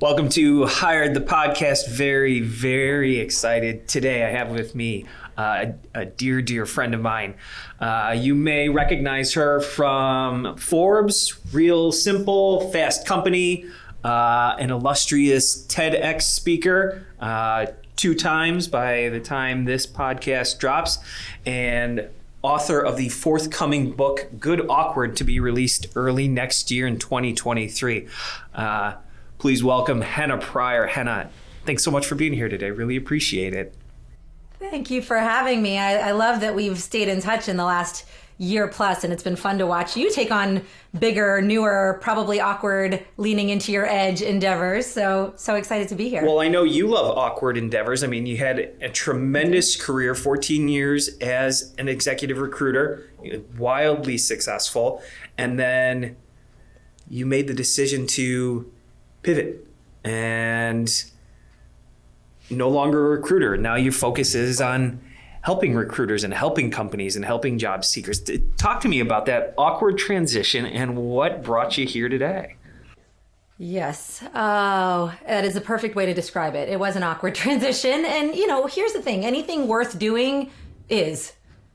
Welcome to Hired the Podcast. Very, very excited. Today I have with me a dear, dear friend of mine. You may recognize her from Forbes, Real Simple, Fast Company, an illustrious TEDx speaker, 2 times by the time this podcast drops, and author of the forthcoming book, Good Awkward, to be released early next year in 2023. Please welcome Henna Pryor. Henna, thanks so much for being here today. Really appreciate it. Thank you for having me. I love that we've stayed in touch in the last year plus, and it's been fun to watch you take on bigger, newer, probably awkward, leaning into your edge endeavors. So excited to be here. Well, I know you love awkward endeavors. I mean, you had a tremendous career, 14 years as an executive recruiter, wildly successful. And then you made the decision to pivot and no longer a recruiter. Now your focus is on helping recruiters and helping companies and helping job seekers. Talk to me about that awkward transition and what brought you here today. Yes. Oh, that is a perfect way to describe it. It was an awkward transition. And, here's the thing. Anything worth doing is,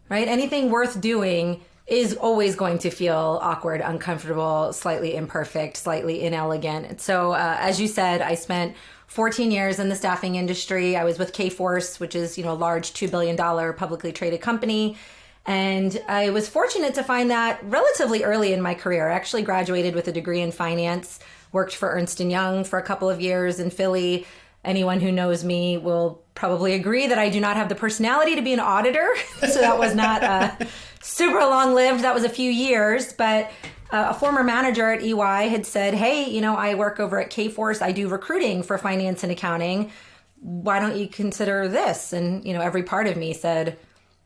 right? Anything worth doing is always going to feel awkward, uncomfortable, slightly imperfect, slightly inelegant. So as you said, I spent 14 years in the staffing industry. I was with Kforce, which is, a large $2 billion publicly traded company. And I was fortunate to find that relatively early in my career. I actually graduated with a degree in finance, worked for Ernst & Young for a couple of years in Philly. Anyone who knows me will probably agree that I do not have the personality to be an auditor. So that was not super long-lived. That was a few years. But a former manager at EY had said, hey, I work over at Kforce. I do recruiting for finance and accounting. Why don't you consider this? And, every part of me said,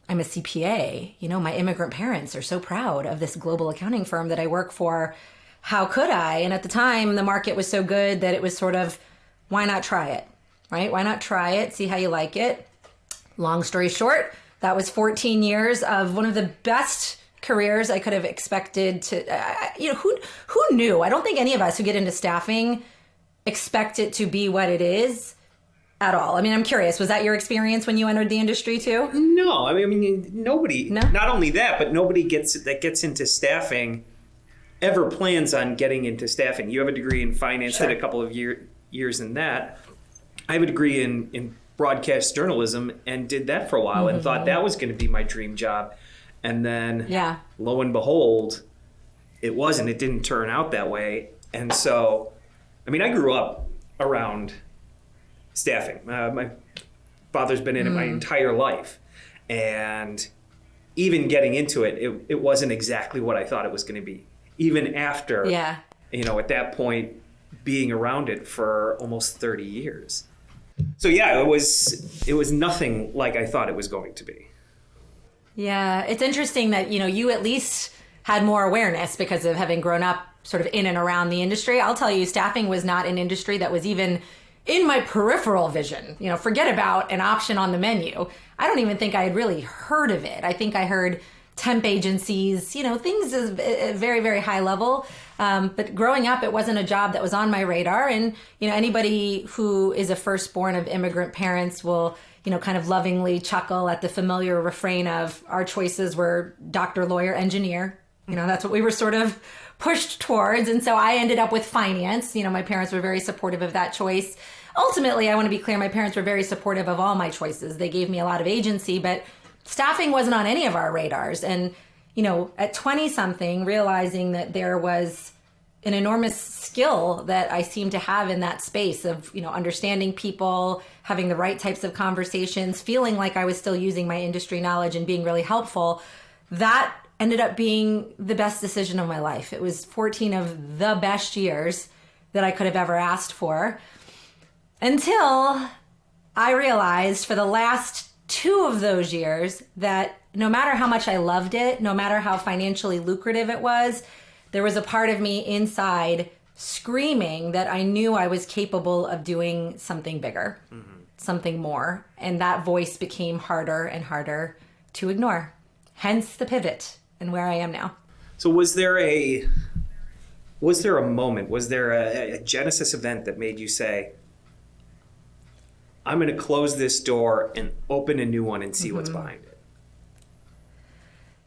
I'm a CPA. My immigrant parents are so proud of this global accounting firm that I work for. How could I? And at the time, the market was so good that it was sort of, why not try it, right? Why not try it, see how you like it? Long story short, that was 14 years of one of the best careers I could have expected to, who knew? I don't think any of us who get into staffing expect it to be what it is at all. I mean, I'm curious, was that your experience when you entered the industry too? No, I mean, nobody, No? Not only that, but nobody gets into staffing ever plans on getting into staffing. You have a degree in finance, Sure. Did a couple of years in that. I have a degree in broadcast journalism and did that for a while and thought that was going to be my dream job. And then lo and behold, it wasn't. It didn't turn out that way. And so, I grew up around staffing. My father's been in it my entire life. And even getting into it, it wasn't exactly what I thought it was going to be. Even after, at that point, being around it for almost 30 years. So it was nothing like I thought it was going to be. Yeah, it's interesting that, you at least had more awareness because of having grown up sort of in and around the industry. I'll tell you, staffing was not an industry that was even in my peripheral vision. Forget about an option on the menu. I don't even think I had really heard of it. I think I heard temp agencies, things at a very, very high level. But growing up, it wasn't a job that was on my radar. And, anybody who is a firstborn of immigrant parents will, kind of lovingly chuckle at the familiar refrain of our choices were doctor, lawyer, engineer. That's what we were sort of pushed towards. And so I ended up with finance. My parents were very supportive of that choice. Ultimately, I want to be clear, my parents were very supportive of all my choices. They gave me a lot of agency, but staffing wasn't on any of our radars. And, at 20-something, realizing that there was an enormous skill that I seemed to have in that space of, understanding people, having the right types of conversations, feeling like I was still using my industry knowledge and being really helpful, that ended up being the best decision of my life. It was 14 of the best years that I could have ever asked for, until I realized for the last 2 of those years that no matter how much I loved it, no matter how financially lucrative it was, there was a part of me inside screaming that I knew I was capable of doing something bigger, something more. And that voice became harder and harder to ignore. Hence the pivot and where I am now. So was there a Was there a moment, was there a genesis event that made you say, I'm going to close this door and open a new one and see what's behind it?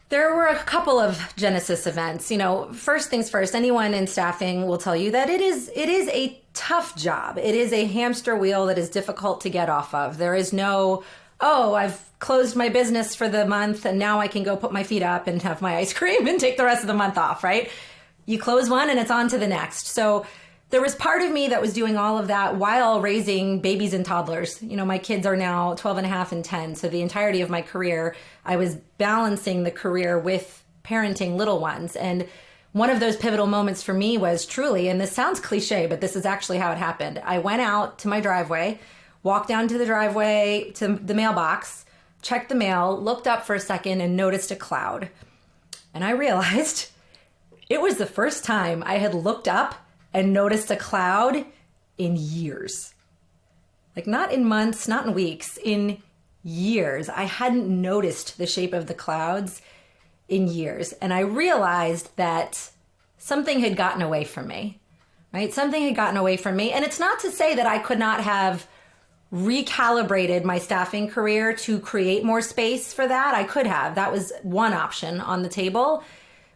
There were a couple of genesis events. First things first, anyone in staffing will tell you that it is a tough job. It is a hamster wheel that is difficult to get off of. There is no, I've closed my business for the month and now I can go put my feet up and have my ice cream and take the rest of the month off, right? You close one and it's on to the next. So there was part of me that was doing all of that while raising babies and toddlers. My kids are now 12 and a half and 10. So the entirety of my career, I was balancing the career with parenting little ones. And one of those pivotal moments for me was truly, and this sounds cliche, but this is actually how it happened. I went out to my driveway, walked down to the driveway to the mailbox, checked the mail, looked up for a second and noticed a cloud. And I realized it was the first time I had looked up and noticed a cloud in years. Like not in months, not in weeks, in years. I hadn't noticed the shape of the clouds in years. And I realized that something had gotten away from me, right? Something had gotten away from me. And it's not to say that I could not have recalibrated my staffing career to create more space for that. I could have. That was one option on the table.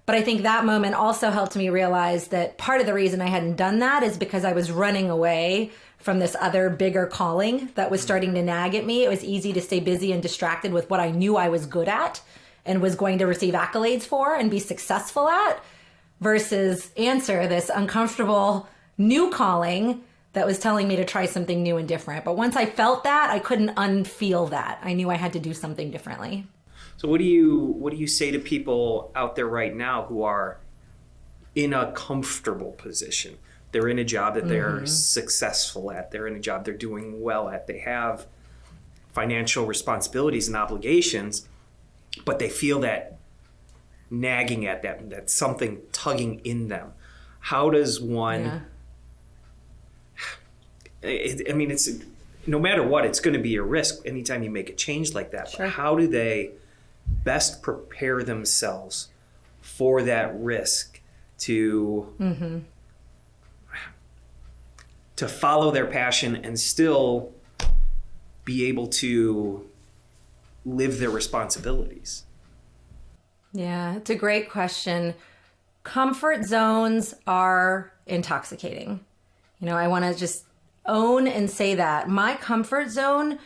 But I think that moment also helped me realize that part of the reason I hadn't done that is because I was running away from this other bigger calling that was starting to nag at me. It was easy to stay busy and distracted with what I knew I was good at and was going to receive accolades for and be successful at versus answer this uncomfortable new calling that was telling me to try something new and different. But once I felt that, I couldn't unfeel that. I knew I had to do something differently. So what do you say to people out there right now who are in a comfortable position? They're in a job that they're successful at. They're in a job they're doing well at. They have financial responsibilities and obligations, but they feel that nagging at them, that something tugging in them. How does one... it's no matter what, it's going to be a risk anytime you make a change like that. Sure. But how do they best prepare themselves for that risk to follow their passion and still be able to live their responsibilities? Yeah, it's a great question. Comfort zones are intoxicating. I want to just own and say that my comfort zone,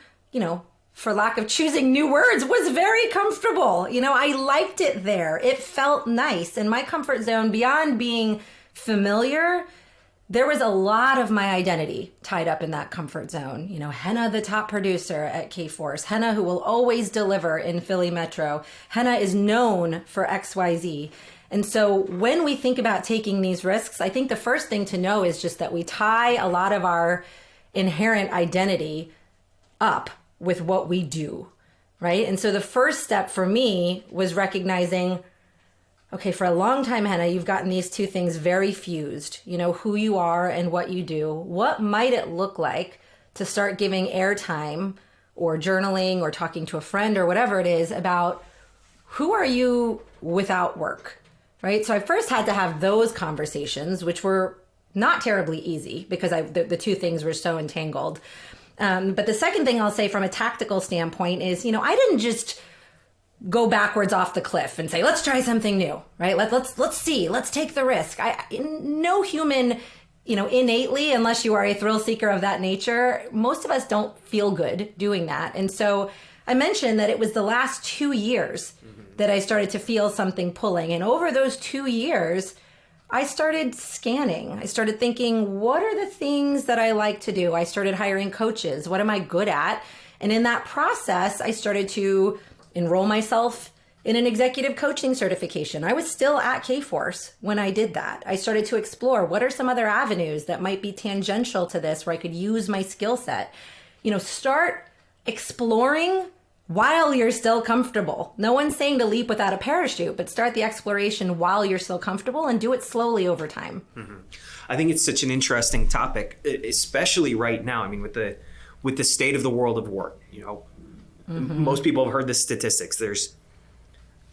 for lack of choosing new words, was very comfortable. I liked it there. It felt nice. And my comfort zone, beyond being familiar, there was a lot of my identity tied up in that comfort zone. Henna, the top producer at K-Force. Henna, who will always deliver in Philly Metro. Henna is known for XYZ. And so when we think about taking these risks, I think the first thing to know is just that we tie a lot of our inherent identity up with what we do, right? And so the first step for me was recognizing, okay, for a long time, Henna, you've gotten these two things very fused, who you are and what you do. What might it look like to start giving airtime or journaling or talking to a friend or whatever it is about who are you without work, right? So I first had to have those conversations, which were not terribly easy because the two things were so entangled. But the second thing I'll say from a tactical standpoint is, I didn't just go backwards off the cliff and say, let's try something new, right? Let's see, let's take the risk. No human, innately, unless you are a thrill seeker of that nature, most of us don't feel good doing that. And so I mentioned that it was the last 2 years that I started to feel something pulling. And over those 2 years, I started scanning. I started thinking, what are the things that I like to do? I started hiring coaches. What am I good at? And in that process, I started to enroll myself in an executive coaching certification. I was still at K-Force when I did that. I started to explore what are some other avenues that might be tangential to this where I could use my skill set. Start exploring while you're still comfortable. No one's saying to leap without a parachute, but start the exploration while you're still comfortable and do it slowly over time. I think it's such an interesting topic, especially right now. I mean, with the state of the world of work, most people have heard the statistics.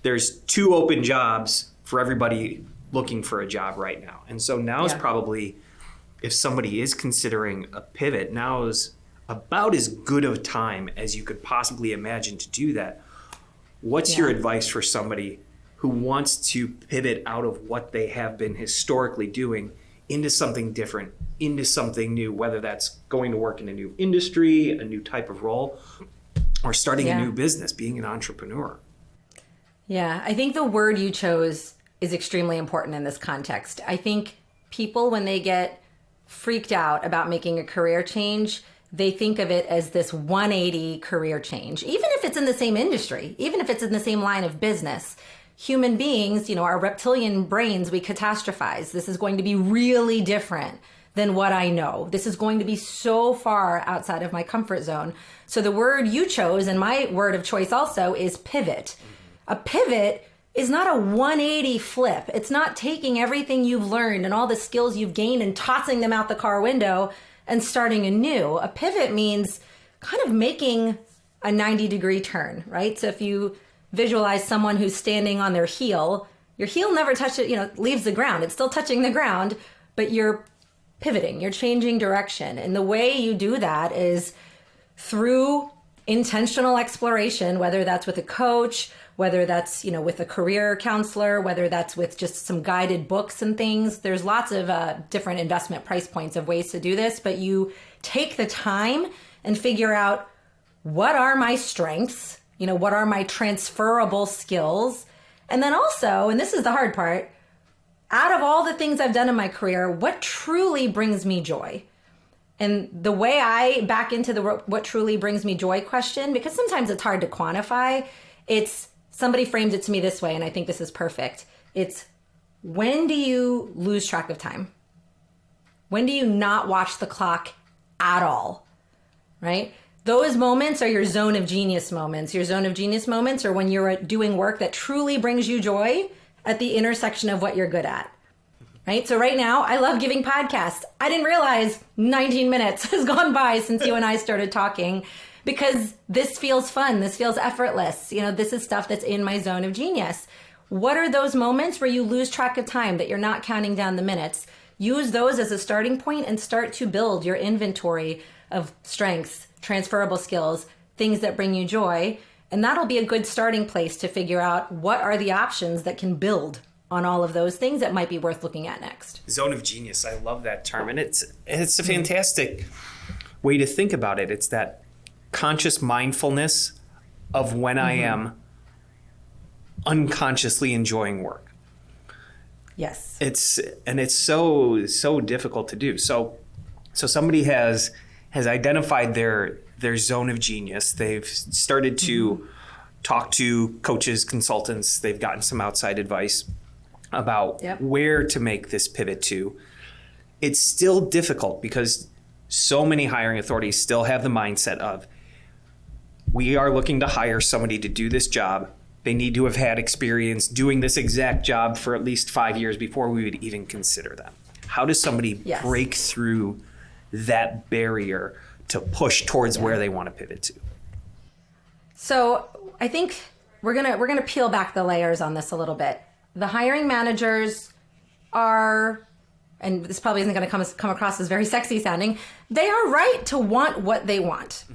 There's 2 open jobs for everybody looking for a job right now. And so now is probably, if somebody is considering a pivot, now is about as good of a time as you could possibly imagine to do that. What's your advice for somebody who wants to pivot out of what they have been historically doing into something different, into something new, whether that's going to work in a new industry, a new type of role, or starting a new business, being an entrepreneur? Yeah, I think the word you chose is extremely important in this context. I think people, when they get freaked out about making a career change, they think of it as this 180 career change, even if it's in the same industry, even if it's in the same line of business. Human beings, our reptilian brains, we catastrophize. This is going to be really different than what I know. This is going to be so far outside of my comfort zone. So the word you chose, and my word of choice also, is pivot. A pivot is not a 180 flip. It's not taking everything you've learned and all the skills you've gained and tossing them out the car window and starting anew. A pivot means kind of making a 90-degree turn, right? So if you visualize someone who's standing on their heel, your heel never touches, leaves the ground. It's still touching the ground, but you're pivoting, you're changing direction. And the way you do that is through intentional exploration, whether that's with a coach, whether that's, with a career counselor, whether that's with just some guided books and things. There's lots of different investment price points of ways to do this, but you take the time and figure out, what are my strengths? What are my transferable skills? And then also, and this is the hard part, out of all the things I've done in my career, what truly brings me joy? And the way I back into the what truly brings me joy question, because sometimes it's hard to quantify, somebody framed it to me this way, and I think this is perfect. It's, when do you lose track of time? When do you not watch the clock at all, right? Those moments are your zone of genius moments. Your zone of genius moments are when you're doing work that truly brings you joy at the intersection of what you're good at, right? So right now, I love giving podcasts. I didn't realize 19 minutes has gone by since you and I started talking, because this feels fun. This feels effortless. This is stuff that's in my zone of genius. What are those moments where you lose track of time, that you're not counting down the minutes? Use those as a starting point and start to build your inventory of strengths, transferable skills, things that bring you joy. And that'll be a good starting place to figure out what are the options that can build on all of those things that might be worth looking at next. Zone of genius. I love that term. And it's a fantastic way to think about it. It's that conscious mindfulness of when I am unconsciously enjoying work. Yes. It's so difficult to do. So somebody has identified their zone of genius. They've started to talk to coaches, consultants. They've gotten some outside advice about where to make this pivot to. It's still difficult because so many hiring authorities still have the mindset of, we are looking to hire somebody to do this job. They need to have had experience doing this exact job for at least 5 years before we would even consider them. How does somebody break through that barrier to push towards where they want to pivot to? So I think we're gonna peel back the layers on this a little bit. The hiring managers are, and this probably isn't going to come across as very sexy sounding, they are right to want what they want.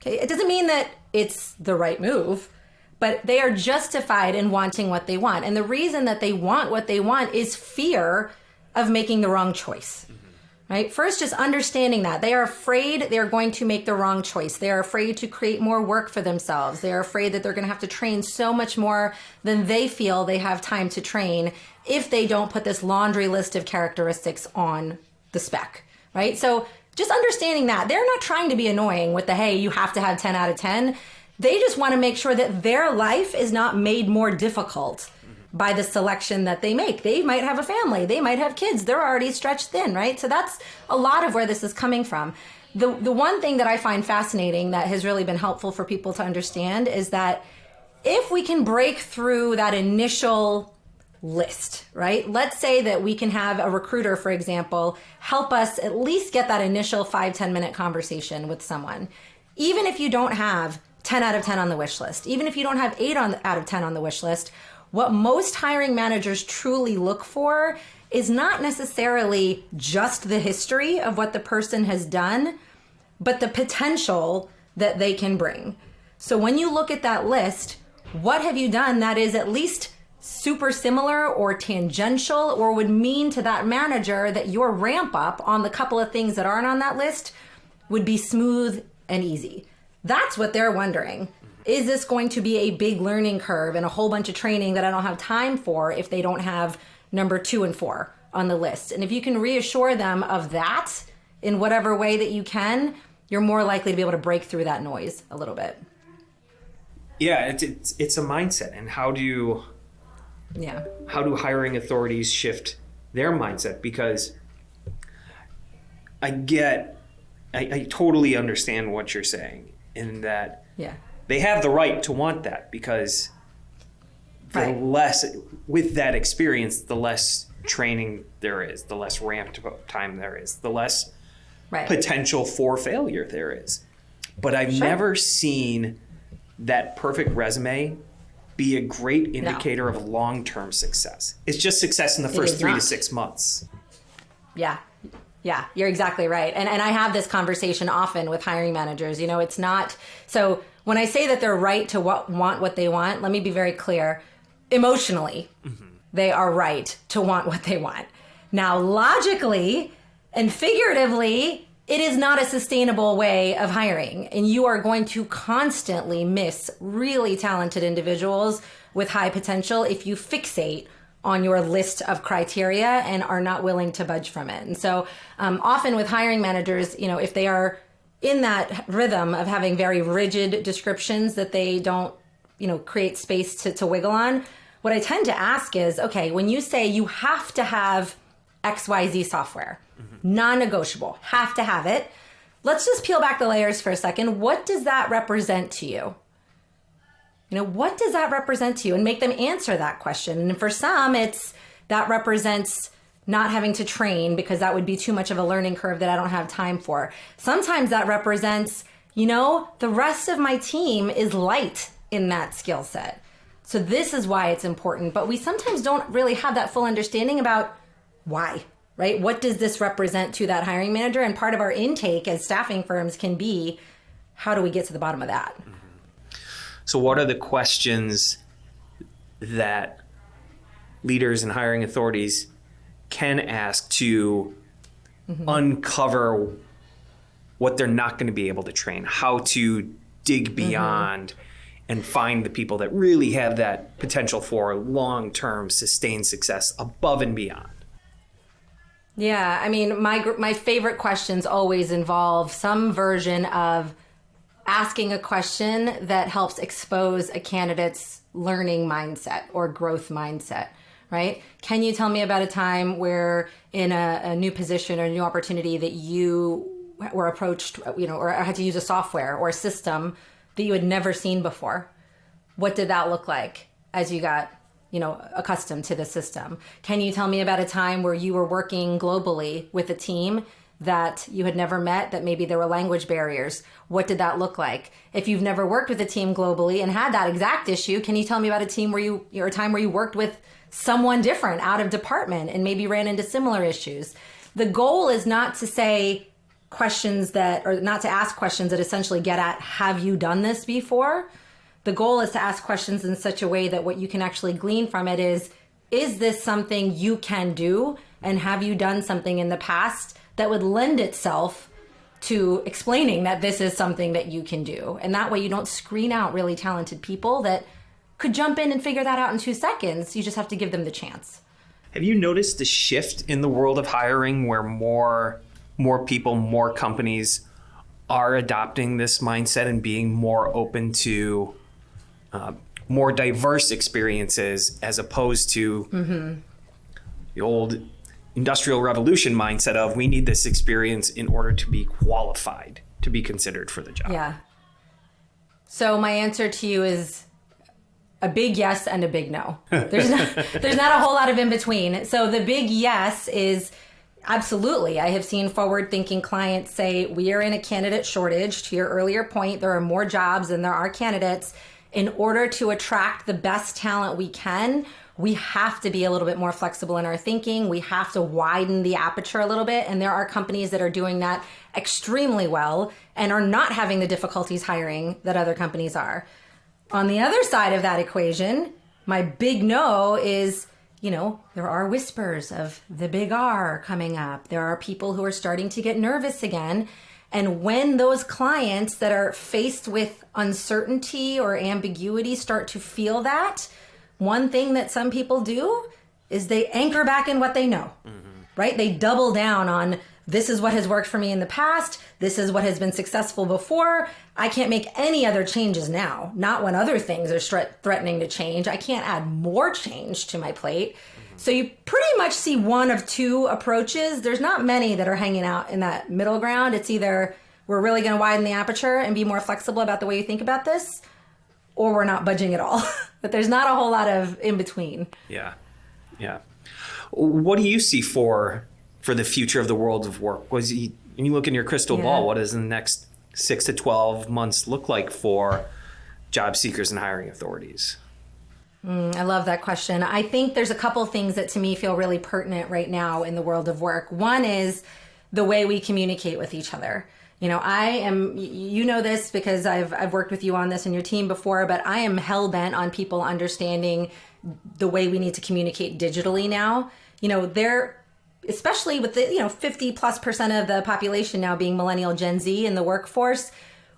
Okay, it doesn't mean that it's the right move, but they are justified in wanting what they want. And the reason that they want what they want is fear of making the wrong choice. Right? First, just understanding that they are afraid they're going to make the wrong choice. They are afraid to create more work for themselves. They're afraid that they're going to have to train so much more than they feel they have time to train if they don't put this laundry list of characteristics on the spec, right? So just understanding that they're not trying to be annoying with the, hey, you have to have 10 out of 10. They just want to make sure that their life is not made more difficult by the selection that they make. They might have a family. They might have kids. They're already stretched thin, right? So that's a lot of where this is coming from. The one thing that I find fascinating that has really been helpful for people to understand is that if we can break through that initial list, right? Let's say that we can have a recruiter, for example, help us at least get that initial 5-10 minute conversation with someone. Even if you don't have 10 out of 10 on the wish list, even if you don't have 8 out of 10 on the wish list, what most hiring managers truly look for is not necessarily just the history of what the person has done, but the potential that they can bring. So when you look at that list, what have you done that is at least super similar or tangential or would mean to that manager that your ramp up on the couple of things that aren't on that list would be smooth and easy? That's what they're wondering. Is this going to be a big learning curve and a whole bunch of training that I don't have time for if they don't have number 2 and 4 on the list? And if you can reassure them of that in whatever way that you can, you're more likely to be able to break through that noise a little bit. Yeah, it's a mindset. And how do hiring authorities shift their mindset? Because I totally understand what you're saying in that they have the right to want that, because with that experience, the less training there is, the less ramp time there is, the less potential for failure there is. But I've never seen that perfect resume be a great indicator of long-term success. It's just success in the first 3 to 6 months. Yeah, you're exactly right. And I have this conversation often with hiring managers. It's not, so when I say that they're right to want what they want, let me be very clear. Emotionally, they are right to want what they want. Now, logically and figuratively, it is not a sustainable way of hiring. And you are going to constantly miss really talented individuals with high potential if you fixate on your list of criteria and are not willing to budge from it. And so often with hiring managers, if they are in that rhythm of having very rigid descriptions that they don't, create space to wiggle on, what I tend to ask is, okay, when you say you have to have XYZ software, non-negotiable, have to have it, let's just peel back the layers for a second. What does that represent to you? What does that represent to you? And make them answer that question. And for some, that represents not having to train because that would be too much of a learning curve that I don't have time for. Sometimes that represents, the rest of my team is light in that skill set. So this is why it's important. But we sometimes don't really have that full understanding about why, right? What does this represent to that hiring manager? And part of our intake as staffing firms can be, how do we get to the bottom of that? So what are the questions that leaders and hiring authorities can ask to uncover what they're not going to be able to train, how to dig beyond and find the people that really have that potential for long-term sustained success above and beyond? Yeah, I mean, my favorite questions always involve some version of asking a question that helps expose a candidate's learning mindset or growth mindset, right? Can you tell me about a time where in a new position or a new opportunity that you were approached, or had to use a software or a system that you had never seen before? What did that look like as you got, accustomed to the system? Can you tell me about a time where you were working globally with a team that you had never met, that maybe there were language barriers? What did that look like? If you've never worked with a team globally and had that exact issue, can you tell me about a time where you worked with someone different out of department and maybe ran into similar issues? The goal is not to say questions not to ask questions that essentially get at, have you done this before? The goal is to ask questions in such a way that what you can actually glean from it is this something you can do? And have you done something in the past that would lend itself to explaining that this is something that you can do? And that way you don't screen out really talented people that could jump in and figure that out in 2 seconds. You just have to give them the chance. Have you noticed a shift in the world of hiring where more people, more companies are adopting this mindset and being more open to more diverse experiences, as opposed to the old industrial revolution mindset of, we need this experience in order to be qualified to be considered for the job? Yeah. So my answer to you is a big yes and a big no. There's not a whole lot of in between. So the big yes is absolutely. I have seen forward-thinking clients say, we are in a candidate shortage. To your earlier point, there are more jobs than there are candidates. in order to attract the best talent we can, we have to be a little bit more flexible in our thinking. We have to widen the aperture a little bit. And there are companies that are doing that extremely well and are not having the difficulties hiring that other companies are. On the other side of that equation, my big no is, there are whispers of the big R coming up. There are people who are starting to get nervous again. And when those clients that are faced with uncertainty or ambiguity start to feel that, one thing that some people do is they anchor back in what they know, right? They double down on, this is what has worked for me in the past. This is what has been successful before. I can't make any other changes now. Not when other things are threatening to change. I can't add more change to my plate. So you pretty much see one of two approaches. There's not many that are hanging out in that middle ground. It's either we're really going to widen the aperture and be more flexible about the way you think about this, or we're not budging at all. But there's not a whole lot of in between. Yeah. What do you see for the future of the world of work? When you look in your crystal ball, what does the next 6 to 12 months look like for job seekers and hiring authorities? I love that question. I think there's a couple things that to me feel really pertinent right now in the world of work. One is the way we communicate with each other. I am, this because I've worked with you on this and your team before, but I am hell bent on people understanding the way we need to communicate digitally now. Especially with the 50+% of the population now being millennial Gen Z in the workforce,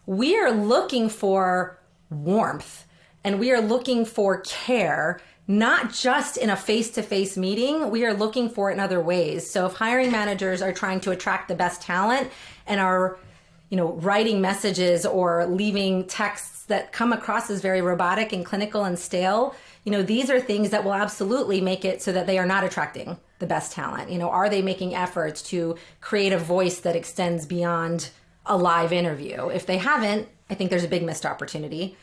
we are looking for warmth and we are looking for care, not just in a face-to-face meeting. We are looking for it in other ways. So if hiring managers are trying to attract the best talent and are writing messages or leaving texts that come across as very robotic and clinical and stale, these are things that will absolutely make it so that they are not attracting the best talent. Are they making efforts to create a voice that extends beyond a live interview? If they haven't, I think there's a big missed opportunity.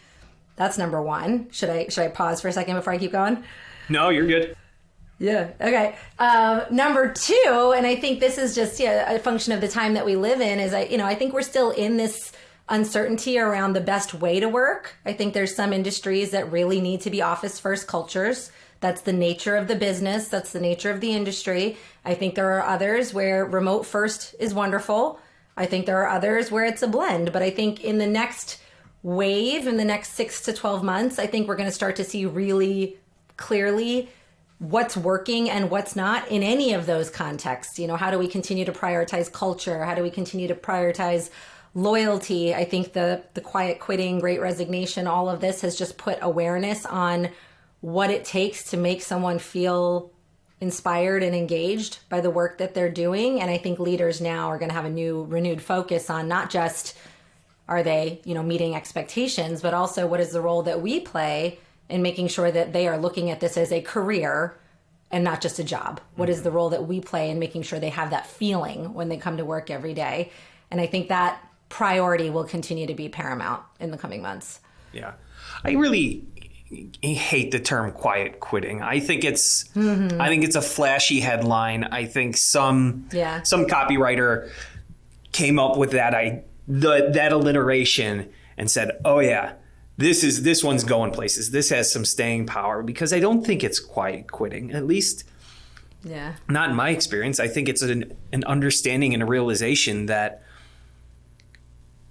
That's number one. Should I pause for a second before I keep going? No, you're good. Yeah. Okay. Number two, and I think this is just a function of the time that we live in, is I think we're still in this uncertainty around the best way to work. I think there's some industries that really need to be office first cultures. That's the nature of the business. That's the nature of the industry. I think there are others where remote first is wonderful. I think there are others where it's a blend. But I think in the next wave, in the next 6 to 12 months, I think we're going to start to see really clearly what's working and what's not in any of those contexts. How do we continue to prioritize culture? How do we continue to prioritize loyalty? I think the quiet quitting, great resignation, all of this has just put awareness on what it takes to make someone feel inspired and engaged by the work that they're doing. And I think leaders now are going to have a new renewed focus on not just are they, meeting expectations, but also what is the role that we play in making sure that they are looking at this as a career and not just a job. What is the role that we play in making sure they have that feeling when they come to work every day? And I think that priority will continue to be paramount in the coming months. Yeah. I really hate the term quiet quitting. I think it's a flashy headline. I think some copywriter came up with that alliteration and said, "Oh yeah, this one's going places. This has some staying power," because I don't think it's quiet quitting. At least not in my experience. I think it's an understanding and a realization that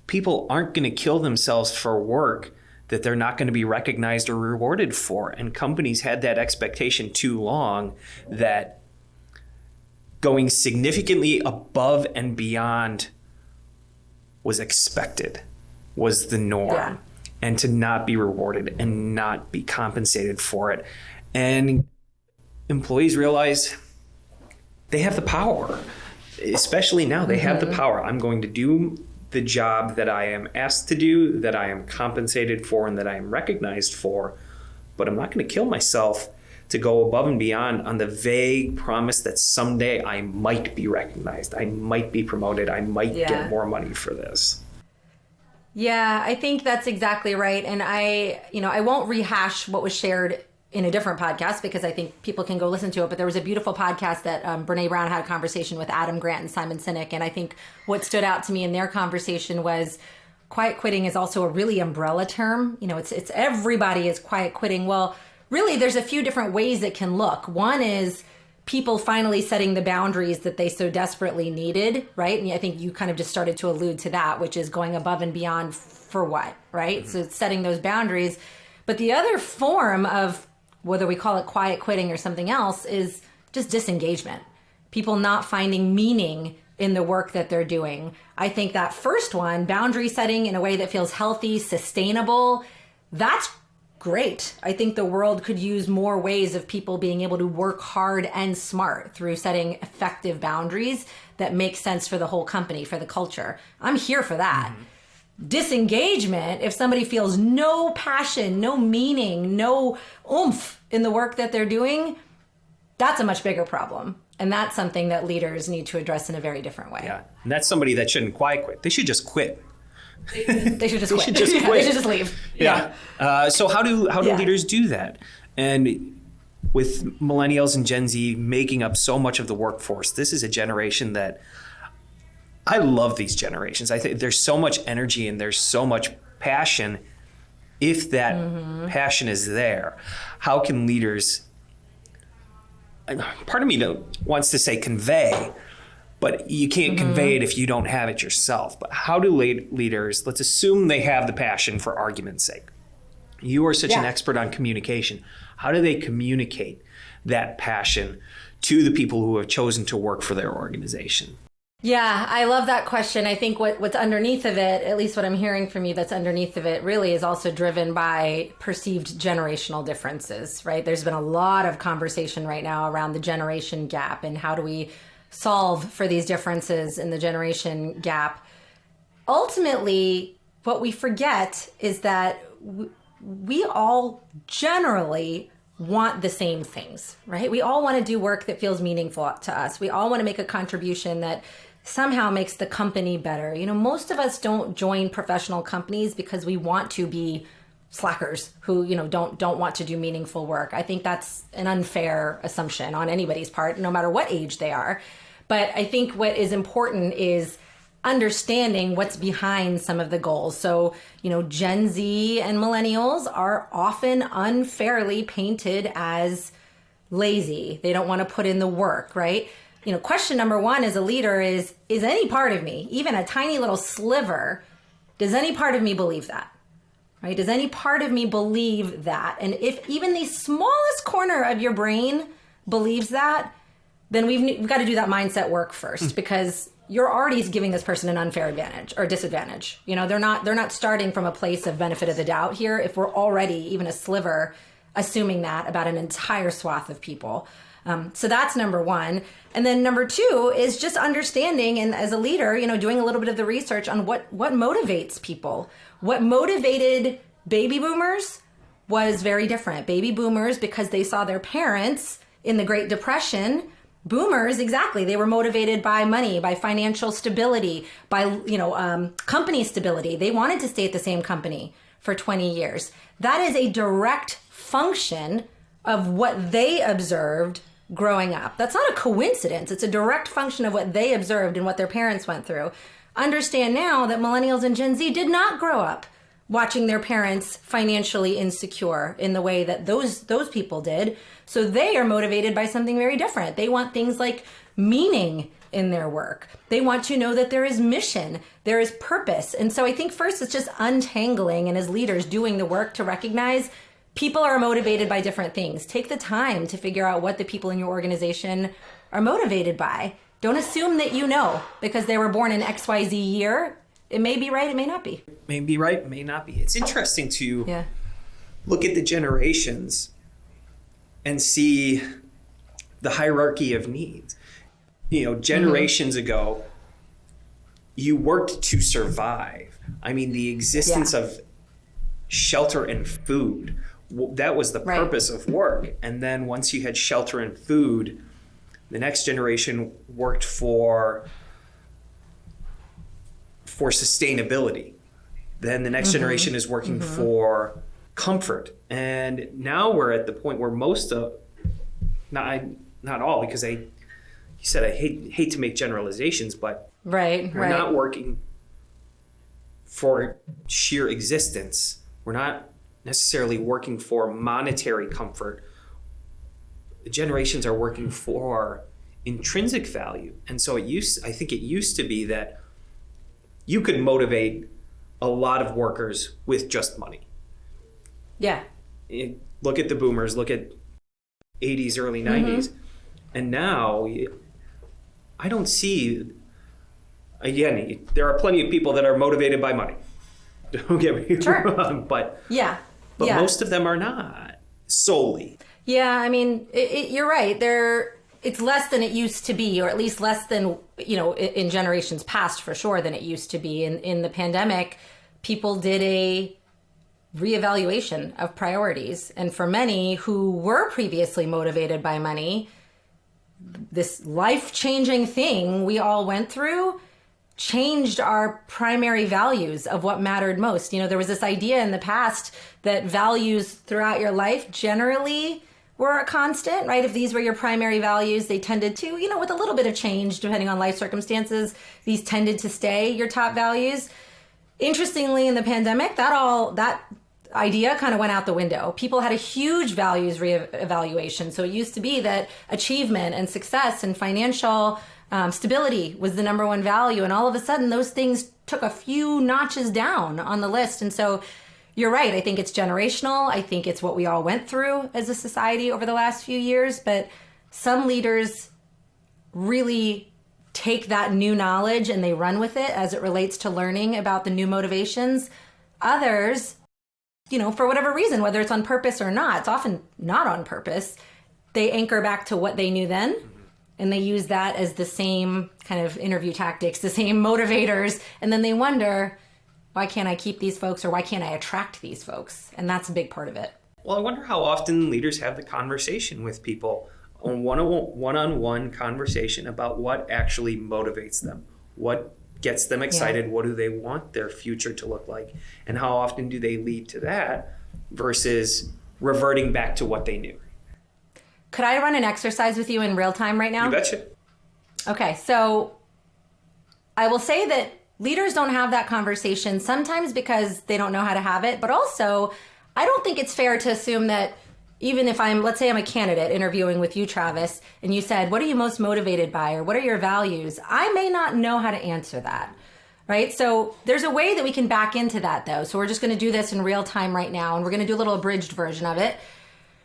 people aren't going to kill themselves for work that they're not going to be recognized or rewarded for. And companies had that expectation too long that going significantly above and beyond was expected, was the norm, and to not be rewarded and not be compensated for it. And employees realize they have the power, especially now. They have the power. I'm going to do the job that I am asked to do, that I am compensated for, and that I am recognized for, but I'm not going to kill myself to go above and beyond on the vague promise that someday I might be recognized, I might be promoted, I might get more money for this. Yeah, I think that's exactly right. And I won't rehash what was shared in a different podcast because I think people can go listen to it. But there was a beautiful podcast that Brene Brown had a conversation with Adam Grant and Simon Sinek. And I think what stood out to me in their conversation was quiet quitting is also a really umbrella term. It's everybody is quiet quitting. Well, really, there's a few different ways it can look. One is people finally setting the boundaries that they so desperately needed, right? And I think you kind of just started to allude to that, which is going above and beyond for what, right? Mm-hmm. So it's setting those boundaries. But the other form of, whether we call it quiet quitting or something else, is just disengagement. People not finding meaning in the work that they're doing. I think that first one, boundary setting in a way that feels healthy, sustainable, that's great. I think the world could use more ways of people being able to work hard and smart through setting effective boundaries that make sense for the whole company, for the culture. I'm here for that. Mm-hmm. Disengagement, if somebody feels no passion, no meaning, no oomph in the work that they're doing, that's a much bigger problem. And that's something that leaders need to address in a very different way. Yeah, and that's somebody that shouldn't quiet quit. They should just quit. They should just quit. They should just leave. Yeah. So how do leaders do that? And with millennials and Gen Z making up so much of the workforce, this is a generation that I love. These generations. I think there's so much energy and there's so much passion. If that passion is there, how can leaders? Part of me wants to say convey, but you can't convey it if you don't have it yourself. But how do leaders, let's assume they have the passion for argument's sake. You are such an expert on communication. How do they communicate that passion to the people who have chosen to work for their organization? Yeah, I love that question. I think what's underneath of it, at least what I'm hearing from you that's underneath of it, really is also driven by perceived generational differences, right? There's been a lot of conversation right now around the generation gap and how do we solve for these differences in the generation gap. Ultimately, what we forget is that we all generally want the same things, right? We all want to do work that feels meaningful to us. We all want to make a contribution that somehow makes the company better. Most of us don't join professional companies because we want to be slackers who, don't want to do meaningful work. I think that's an unfair assumption on anybody's part, no matter what age they are. But I think what is important is understanding what's behind some of the goals. So, Gen Z and millennials are often unfairly painted as lazy. They don't want to put in the work, right? Question number one as a leader is any part of me, even a tiny little sliver, does any part of me believe that? Right? Does any part of me believe that? And if even the smallest corner of your brain believes that, then we've got to do that mindset work first, because you're already giving this person an unfair advantage or disadvantage. They're not starting from a place of benefit of the doubt here if we're already even a sliver assuming that about an entire swath of people. So that's number one. And then number two is just understanding, and as a leader, doing a little bit of the research on what motivates people. What motivated baby boomers was very different. Baby boomers, because they saw their parents in the Great Depression. Boomers, exactly. They were motivated by money, by financial stability, by, company stability. They wanted to stay at the same company for 20 years. That is a direct function of what they observed growing up. That's not a coincidence. It's a direct function of what they observed and what their parents went through. Understand now that millennials and Gen Z did not grow up watching their parents financially insecure in the way that those people did. So they are motivated by something very different. They want things like meaning in their work. They want to know that there is mission, there is purpose. And so I think first it's just untangling, and as leaders doing the work to recognize people are motivated by different things. Take the time to figure out what the people in your organization are motivated by. Don't assume that because they were born in XYZ year. It may be right, it may not be. May be right, it may not be. It's interesting to look at the generations and see the hierarchy of needs. Generations ago, you worked to survive. I mean, the existence of shelter and food, that was the purpose of work. And then once you had shelter and food, the next generation worked for sustainability. Then the next generation is working for comfort. And now we're at the point where most of, not all, because you said I hate to make generalizations, but we're not working for sheer existence. We're not necessarily working for monetary comfort. The generations are working for intrinsic value. And so I think it used to be that you could motivate a lot of workers with just money. Yeah. Look at the boomers, look at 80s, early 90s. And now I don't see, again, there are plenty of people that are motivated by money. Don't get me wrong, but most of them are not solely. Yeah, I mean, you're right. It's less than it used to be, or at least less than, in generations past for sure than it used to be. In the pandemic, people did a reevaluation of priorities. And for many who were previously motivated by money, this life-changing thing we all went through changed our primary values of what mattered most. There was this idea in the past that values throughout your life generally were a constant, right? If these were your primary values, they tended to, with a little bit of change depending on life circumstances, these tended to stay your top values. Interestingly, in the pandemic, that idea kind of went out the window. People had a huge values reevaluation. So it used to be that achievement and success and financial stability was the number one value. And all of a sudden, those things took a few notches down on the list. And so you're right. I think it's generational. I think it's what we all went through as a society over the last few years. But some leaders really take that new knowledge and they run with it as it relates to learning about the new motivations. Others, for whatever reason, whether it's on purpose or not, it's often not on purpose, they anchor back to what they knew then. And they use that as the same kind of interview tactics, the same motivators. And then they wonder, why can't I keep these folks, or why can't I attract these folks? And that's a big part of it. Well, I wonder how often leaders have the conversation with people, on one-on-one conversation about what actually motivates them, what gets them excited, what do they want their future to look like, and how often do they lead to that versus reverting back to what they knew. Could I run an exercise with you in real time right now? You betcha. Okay, so I will say that leaders don't have that conversation sometimes because they don't know how to have it, but also I don't think it's fair to assume that even if let's say I'm a candidate interviewing with you, Travis, and you said, what are you most motivated by, or what are your values? I may not know how to answer that, right? So there's a way that we can back into that though. So we're just gonna do this in real time right now, and we're gonna do a little abridged version of it.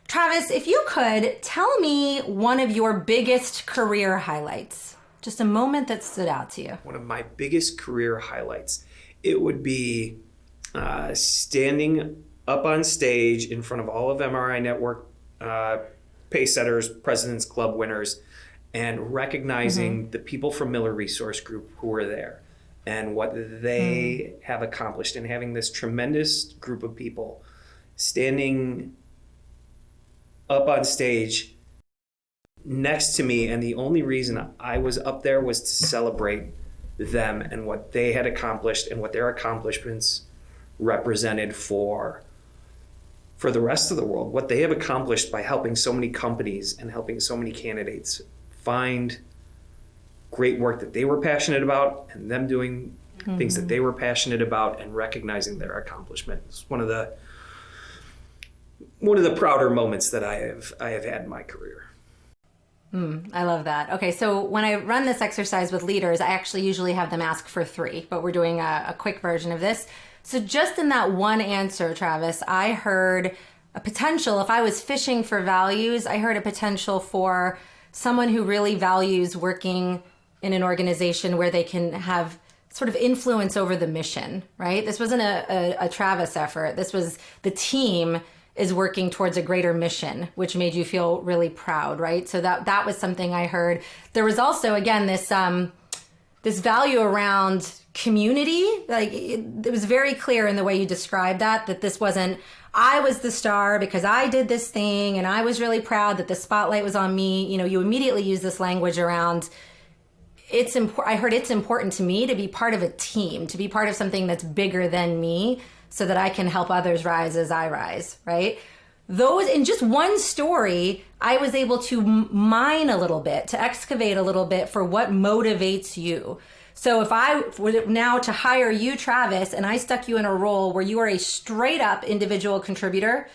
Travis, if you could tell me one of your biggest career highlights, just a moment that stood out to you. One of my biggest career highlights, it would be standing up on stage in front of all of MRI Network pace setters, President's Club winners, and recognizing the people from Miller Resource Group who were there and what they have accomplished, and having this tremendous group of people standing up on stage next to me, and the only reason I was up there was to celebrate them and what they had accomplished and what their accomplishments represented for the rest of the world, what they have accomplished by helping so many companies and helping so many candidates find great work that they were passionate about, and them doing things that they were passionate about and recognizing their accomplishment. It's one of the prouder moments that I have had in my career. I love that. Okay, so when I run this exercise with leaders, I actually usually have them ask for 3, but we're doing a quick version of this. So just in that one answer, Travis, I heard a potential, if I was fishing for values, I heard a potential for someone who really values working in an organization where they can have sort of influence over the mission, right? This wasn't a Travis effort. This was the team is working towards a greater mission, which made you feel really proud, right? So that was something I heard. There was also, again, this value around community. Like it was very clear in the way you described that this wasn't, I was the star because I did this thing and I was really proud that the spotlight was on me. You immediately use this language around, I heard it's important to me to be part of a team, to be part of something that's bigger than me, so that I can help others rise as I rise, right? Those, in just one story, I was able to mine a little bit, to excavate a little bit for what motivates you. So if I were now to hire you, Travis, and I stuck you in a role where you are a straight up individual contributor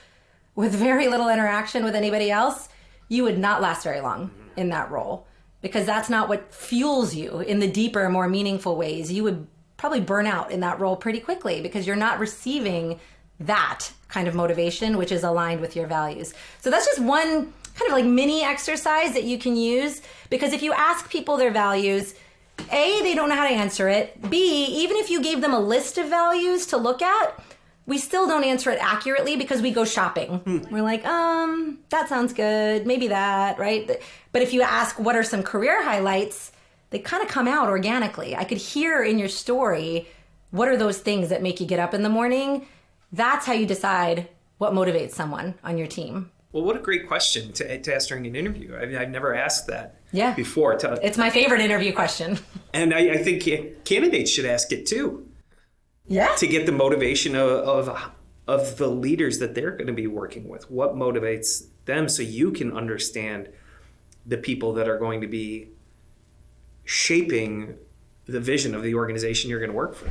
with very little interaction with anybody else, you would not last very long in that role, because that's not what fuels you in the deeper, more meaningful ways. You would probably burn out in that role pretty quickly because you're not receiving that kind of motivation, which is aligned with your values. So that's just one kind of like mini exercise that you can use, because if you ask people their values, A, they don't know how to answer it. B, even if you gave them a list of values to look at, we still don't answer it accurately because we go shopping. We're like, that sounds good. Maybe that, right? But if you ask what are some career highlights, they kind of come out organically. I could hear in your story, what are those things that make you get up in the morning? That's how you decide what motivates someone on your team. Well, what a great question to ask during an interview. I mean, I've never asked that before. It's my favorite interview question. And I think candidates should ask it too. Yeah. To get the motivation of the leaders that they're going to be working with. What motivates them, so you can understand the people that are going to be shaping the vision of the organization you're going to work for.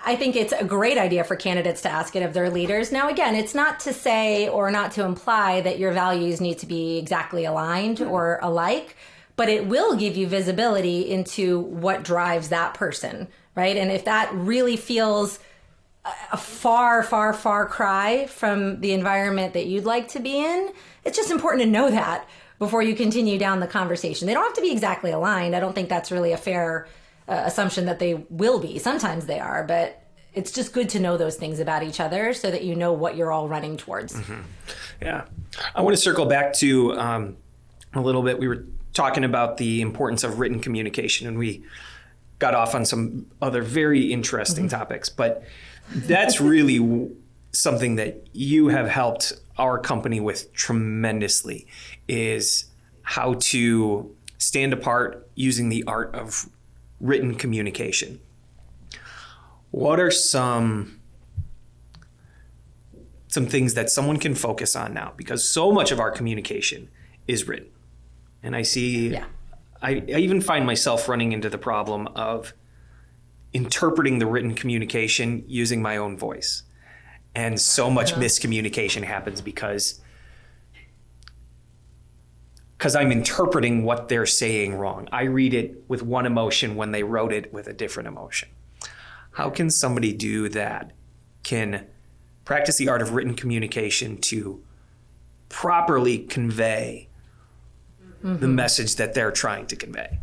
I think it's a great idea for candidates to ask it of their leaders. Now, again, it's not to say or not to imply that your values need to be exactly aligned or alike, but it will give you visibility into what drives that person, right? And if that really feels a far, far, far cry from the environment that you'd like to be in, it's just important to know that before you continue down the conversation. They don't have to be exactly aligned. I don't think that's really a fair assumption that they will be. Sometimes they are, but it's just good to know those things about each other so that you know what you're all running towards. Mm-hmm. Yeah. I want to circle back to a little bit. We were talking about the importance of written communication, and we got off on some other very interesting topics, but that's really something that you have helped our company with tremendously, is how to stand apart using the art of written communication. What are some things that someone can focus on now? Because so much of our communication is written. And I see, I even find myself running into the problem of interpreting the written communication using my own voice. And so much miscommunication happens because I'm interpreting what they're saying wrong. I read it with one emotion when they wrote it with a different emotion. How can somebody do that? Can practice the art of written communication to properly convey the message that they're trying to convey?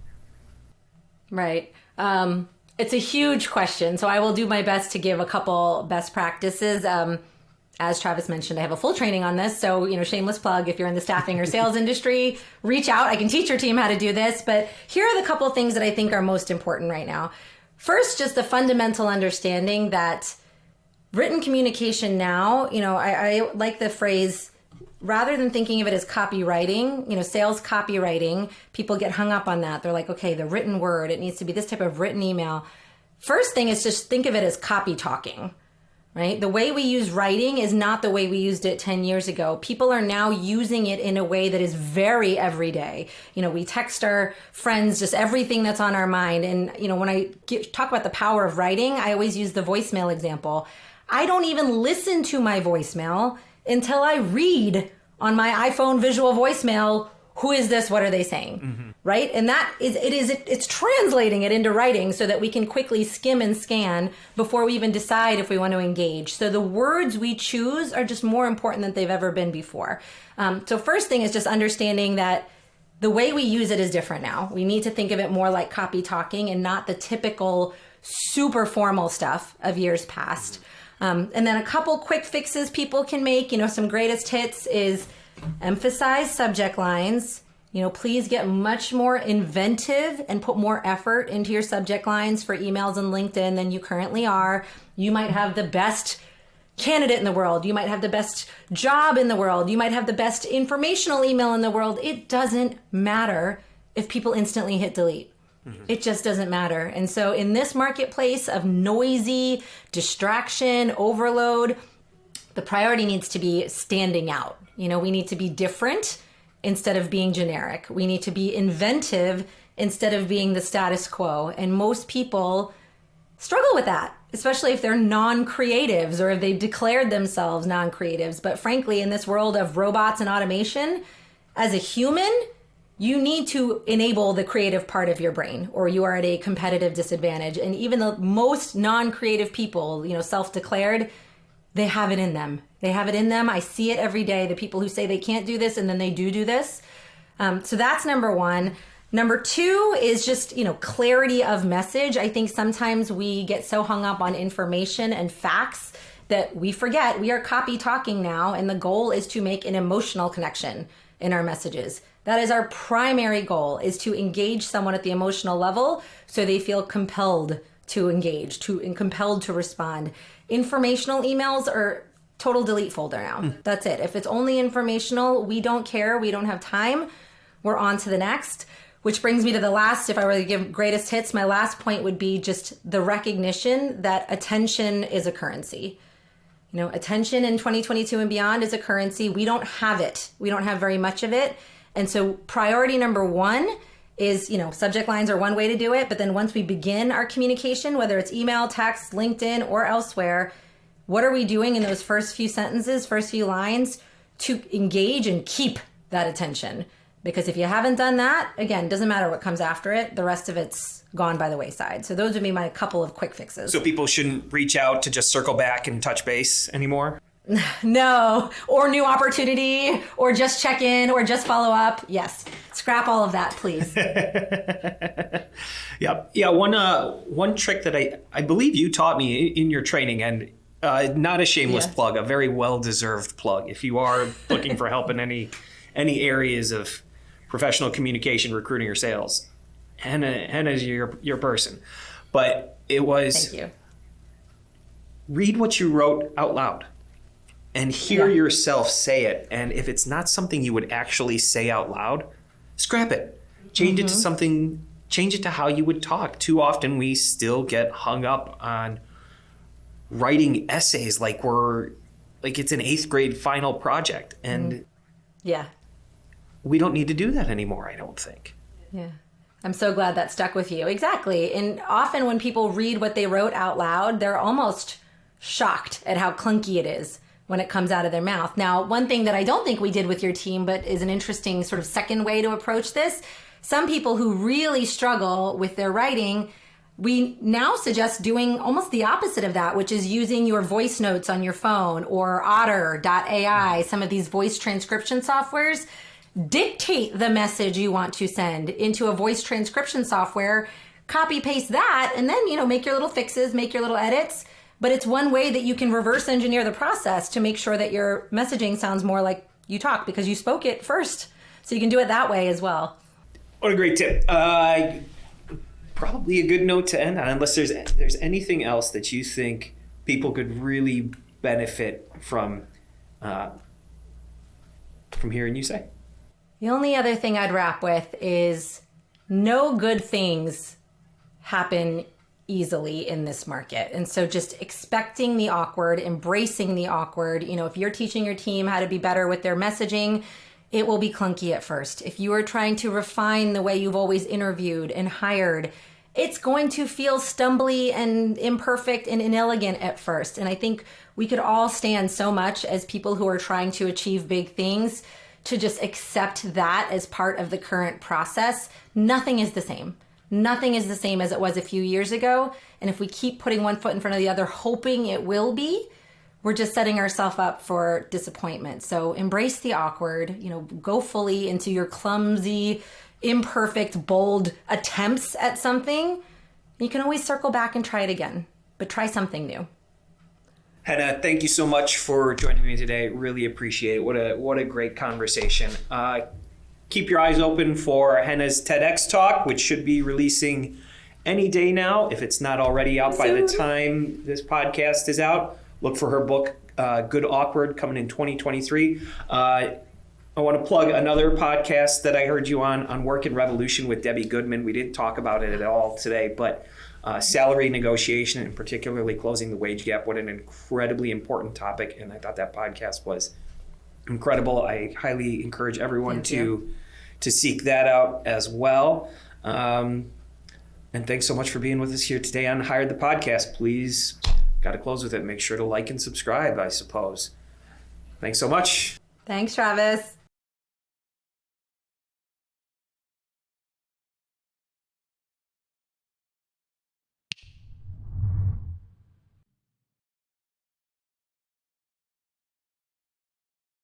Right. It's a huge question, so I will do my best to give a couple best practices. As Travis mentioned, I have a full training on this, so shameless plug. If you're in the staffing or sales industry, reach out. I can teach your team how to do this, but here are the couple of things that I think are most important right now. First, just the fundamental understanding that written communication now, I like the phrase, rather than thinking of it as copywriting, sales copywriting, people get hung up on that. They're like, okay, the written word, it needs to be this type of written email. First thing is just think of it as copy talking, right? The way we use writing is not the way we used it 10 years ago. People are now using it in a way that is very everyday. We text our friends just everything that's on our mind. And, when I talk about the power of writing, I always use the voicemail example. I don't even listen to my voicemail until I read on my iPhone visual voicemail, who is this? What are they saying? Right? And it's translating it into writing so that we can quickly skim and scan before we even decide if we want to engage. So the words we choose are just more important than they've ever been before. So first thing is just understanding that the way we use it is different now. We need to think of it more like copy talking and not the typical super formal stuff of years past. And then a couple quick fixes people can make, some greatest hits is emphasize subject lines. Please get much more inventive and put more effort into your subject lines for emails and LinkedIn than you currently are. You might have the best candidate in the world. You might have the best job in the world. You might have the best informational email in the world. It doesn't matter if people instantly hit delete. It just doesn't matter. And so in this marketplace of noisy distraction, overload, the priority needs to be standing out. We need to be different instead of being generic. We need to be inventive instead of being the status quo. And most people struggle with that, especially if they're non-creatives or if they've declared themselves non-creatives. But frankly, in this world of robots and automation, as a human, you need to enable the creative part of your brain, or you are at a competitive disadvantage. And even the most non-creative people, self-declared, they have it in them. They have it in them. I see it every day. The people who say they can't do this and then they do this. So that's number one. Number two is just, clarity of message. I think sometimes we get so hung up on information and facts that we forget we are copy talking now. And the goal is to make an emotional connection in our messages. That is our primary goal, is to engage someone at the emotional level so they feel compelled to engage, and compelled to respond. Informational emails are total delete folder now. That's it. If it's only informational, we don't care. We don't have time. We're on to the next, which brings me to the last. If I were to give greatest hits, my last point would be just the recognition that attention is a currency. Attention in 2022 and beyond is a currency. We don't have it. We don't have very much of it. And so priority number one is, subject lines are one way to do it. But then once we begin our communication, whether it's email, text, LinkedIn, or elsewhere, what are we doing in those first few sentences, first few lines to engage and keep that attention? Because if you haven't done that, again, doesn't matter what comes after it. The rest of it's gone by the wayside. So those would be my couple of quick fixes. So people shouldn't reach out to just circle back and touch base anymore? No, or new opportunity, or just check in, or just follow up. Yes, scrap all of that, please. Yeah. One trick that I believe you taught me in your training, and not a shameless plug, a very well-deserved plug. If you are looking for help in any areas of professional communication, recruiting, or sales, Henna's your person. But it was, thank you. Read what you wrote out loud. And hear yourself say it. And if it's not something you would actually say out loud, scrap it. Change it to something, change it to how you would talk. Too often we still get hung up on writing essays like it's an 8th grade final project. And we don't need to do that anymore, I don't think. Yeah. I'm so glad that stuck with you. Exactly. And often when people read what they wrote out loud, they're almost shocked at how clunky it is when it comes out of their mouth. Now, one thing that I don't think we did with your team, but is an interesting sort of second way to approach this, some people who really struggle with their writing, we now suggest doing almost the opposite of that, which is using your voice notes on your phone or Otter.ai, some of these voice transcription softwares. Dictate the message you want to send into a voice transcription software, copy paste that, and then, make your little fixes, make your little edits. But it's one way that you can reverse engineer the process to make sure that your messaging sounds more like you talk because you spoke it first. So you can do it that way as well. What a great tip. Probably a good note to end on, unless there's anything else that you think people could really benefit from hearing you say. The only other thing I'd wrap with is no good things happen easily in this market. And so just expecting the awkward, embracing the awkward. If you're teaching your team how to be better with their messaging, it will be clunky at first. If you are trying to refine the way you've always interviewed and hired, it's going to feel stumbly and imperfect and inelegant at first. And I think we could all stand so much as people who are trying to achieve big things to just accept that as part of the current process. Nothing is the same. Nothing is the same as it was a few years ago. And if we keep putting one foot in front of the other, hoping it will be, we're just setting ourselves up for disappointment. So embrace the awkward, go fully into your clumsy, imperfect, bold attempts at something. You can always circle back and try it again, but try something new. Henna, thank you so much for joining me today. Really appreciate it. What a great conversation. Keep your eyes open for Henna's TEDx talk, which should be releasing any day now, if it's not already out by the time this podcast is out. Look for her book, Good Awkward, coming in 2023. I want to plug another podcast that I heard you on Work and Revolution with Debbie Goodman. We didn't talk about it at all today, but salary negotiation and particularly closing the wage gap, what an incredibly important topic. And I thought that podcast was incredible. I highly encourage everyone to seek that out as well. And thanks so much for being with us here today on Hired the Podcast. Please, got to close with it. Make sure to like and subscribe, I suppose. Thanks so much. Thanks, Travis.